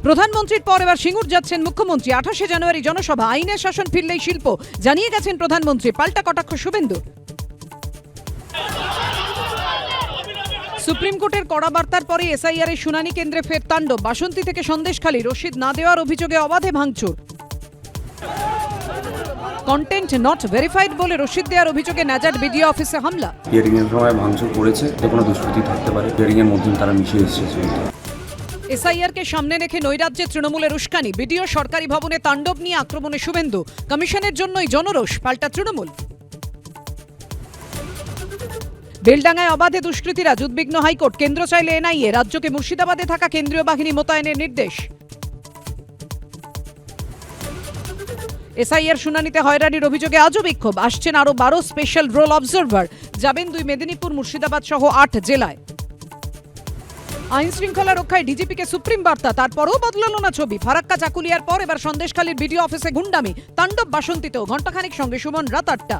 প্রধানমন্ত্রীর পর এবার সিঙ্গুর যাচ্ছেন মুখ্যমন্ত্রী। 28 জানুয়ারি জনসভা, আইনের শাসন ফিরলেই শিল্প, জানিয়ে গেছেন প্রধানমন্ত্রী। পাল্টা কটাক্ষ শুভেন্দুর। সুপ্রিম কোর্টের কড়া বার্তার পরে এসআইআর এর শুনানি কেন্দ্রে ফের তাণ্ডব। বাসন্তী থেকে সন্দেশখালী রসিদ না দেওয়ার অভিযোগে অবাধে ভাঙচুর। কন্টেন্ট নট ভেরিফাইড বলে রসিদ দেওয়ার অভিযোগে নাজার বিডিও অফিসে হামলা। হিয়ারিং এর সময় ভাঙচুর করেছে, যে কোনো দুষ্কৃতী থাকতে পারে। হিয়ারিং এর মধ্যে তারা মিশে এসেছে। এসআইআর কে সামনে রেখে নৈরাজ্যে তৃণমূলের উস্কানি। বিডিও সরকারি ভবনে তাণ্ডব নিয়ে আক্রমণে শুভেন্দু। কমিশনের জন্যই জনরোষ, পাল্টা তৃণমূল। বেলডাঙ্গায় অবাধে দুষ্কৃতীরা, উদ্বিগ্ন হাইকোর্ট। কেন্দ্র চাইলে এনআইএ, রাজ্যকে মুর্শিদাবাদে থাকা কেন্দ্রীয় বাহিনী মোতায়েনের নির্দেশ। এসআইআর শুনানিতে হয়রানির অভিযোগে আজও বিক্ষোভ। আসছেন আরও 12 স্পেশাল রোল অবজারভার। যাবেন 2 মেদিনীপুর, মুর্শিদাবাদ সহ 8 জেলায়। আইন শৃঙ্খলা রক্ষায় ডিজিপিকে সুপ্রিম বার্তা, তারপরও বদলালো না ছবি। ফারাক্কা চাকুলিয়ার পর এবার সন্দেশখালীর বিডিও অফিসে গুন্ডামি। তাণ্ডব বাসন্তীতেও। ঘণ্টাখানিক সঙ্গে সুমন, রাত 8টা।